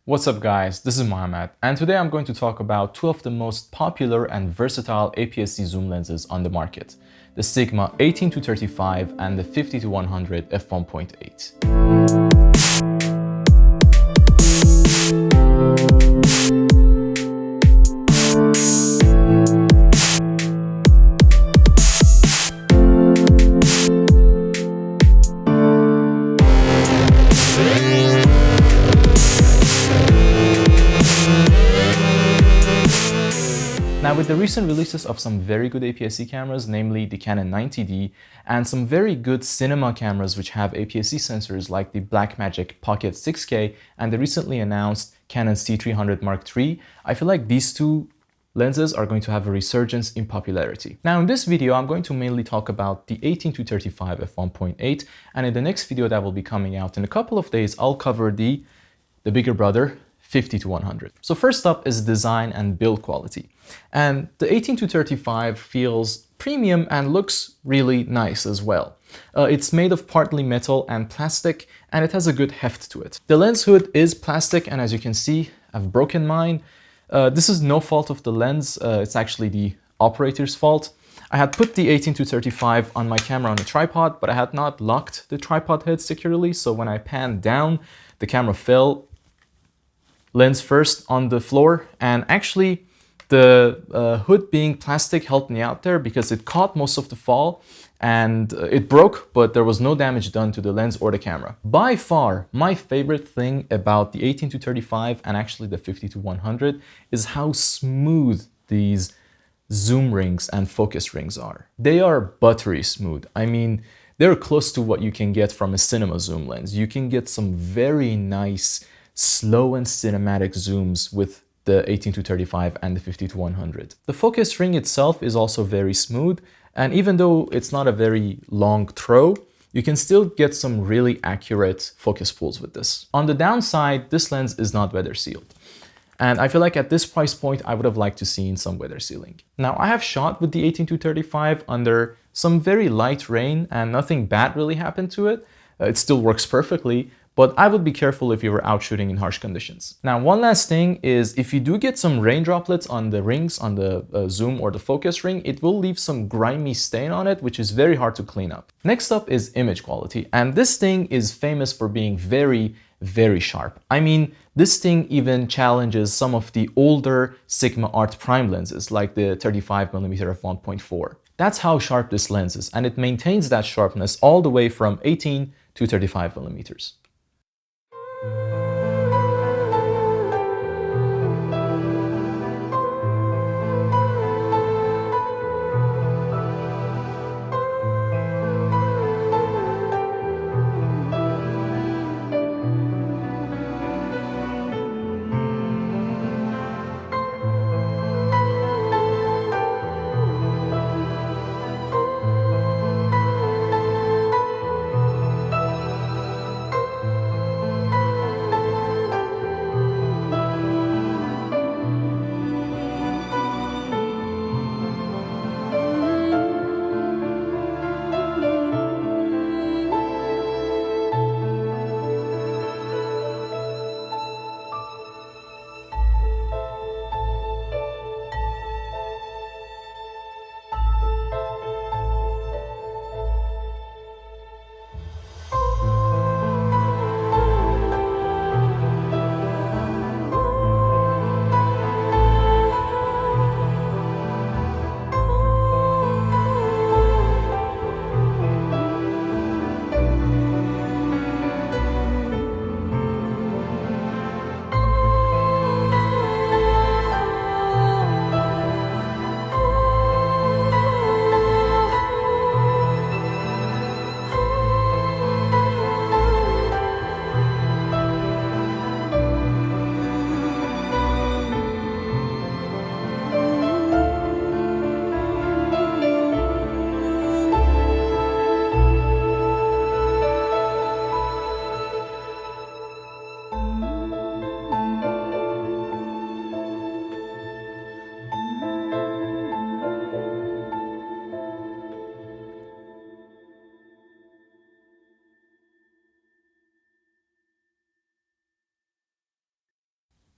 What's up guys, this is Mohammed, and today I'm going to talk about two of the most popular and versatile APS-C zoom lenses on the market, the Sigma 18-35 and the 50-100 f1.8. Now, with the recent releases of some very good APS-C cameras, namely the Canon 90D, and some very good cinema cameras which have APS-C sensors like the Blackmagic Pocket 6K and the recently announced Canon C300 Mark III, I feel like these two lenses are going to have a resurgence in popularity. Now, in this video, I'm going to mainly talk about the 18-35 f1.8, and in the next video that will be coming out in a couple of days, I'll cover the bigger brother, 50-100. So first up is design and build quality. And the 18-35 feels premium and looks really nice as well. It's made of partly metal and plastic, and it has a good heft to it. The lens hood is plastic, and as you can see, I've broken mine. This is no fault of the lens, it's actually the operator's fault. I had put the 18-35 on my camera on a tripod, but I had not locked the tripod head securely, so when I panned down, the camera fell lens first on the floor, and actually the hood being plastic helped me out there because it caught most of the fall and it broke, but there was no damage done to the lens or the camera. By far, my favorite thing about the 18-35 and actually the 50-100 is how smooth these zoom rings and focus rings are. They are buttery smooth. I mean, they're close to what you can get from a cinema zoom lens. You can get some very nice slow and cinematic zooms with the 18-35 and the 50-100. The focus ring itself is also very smooth, and even though it's not a very long throw, you can still get some really accurate focus pulls with this. On the downside, this lens is not weather sealed. And I feel like at this price point, I would have liked to see some weather sealing. Now, I have shot with the 18-35 under some very light rain and nothing bad really happened to it. It still works perfectly, but I would be careful if you were out shooting in harsh conditions. Now, one last thing is if you do get some rain droplets on the rings, on the zoom or the focus ring, it will leave some grimy stain on it, which is very hard to clean up. Next up is image quality, and this thing is famous for being very, very sharp. I mean, this thing even challenges some of the older Sigma Art Prime lenses, like the 35mm f1.4. That's how sharp this lens is, and it maintains that sharpness all the way from 18 to 35mm.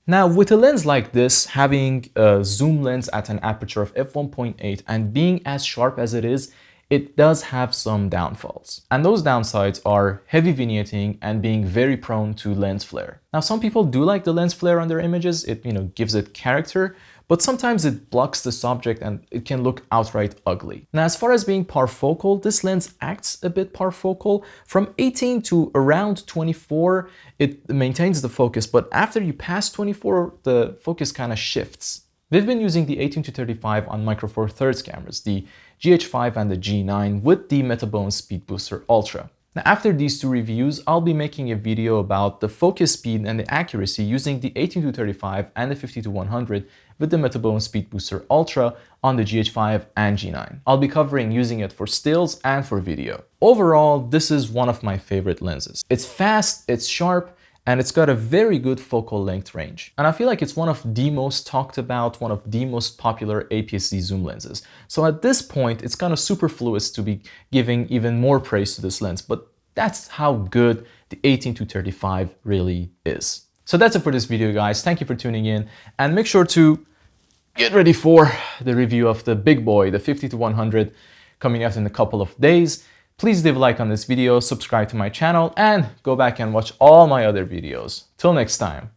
Now, with a lens like this, having a zoom lens at an aperture of f1.8 and being as sharp as it is, it does have some downfalls. And those downsides are heavy vignetting and being very prone to lens flare. Now, some people do like the lens flare on their images. It, gives it character, but sometimes it blocks the subject and it can look outright ugly. Now, as far as being parfocal, this lens acts a bit parfocal. From 18 to around 24, it maintains the focus, but after you pass 24, the focus kind of shifts. We've been using the 18 to 35 on Micro Four Thirds cameras, the GH5 and the G9 with the Metabone Speed Booster Ultra. Now, after these two reviews, I'll be making a video about the focus speed and the accuracy using the 18 to 35 and the 50 to 100 with the Metabone Speed Booster Ultra on the GH5 and G9. I'll be covering using it for stills and for video. Overall, this is one of my favorite lenses. It's fast, it's sharp, and it's got a very good focal length range. And I feel like it's one of the most talked about, one of the most popular APS-C zoom lenses. So at this point, it's kind of superfluous to be giving even more praise to this lens, but that's how good the 18 to 35 really is. So that's it for this video, guys. Thank you for tuning in, and make sure to get ready for the review of the big boy, the 50 to 100, coming out in a couple of days. Please leave a like on this video, subscribe to my channel, and go back and watch all my other videos. Till next time.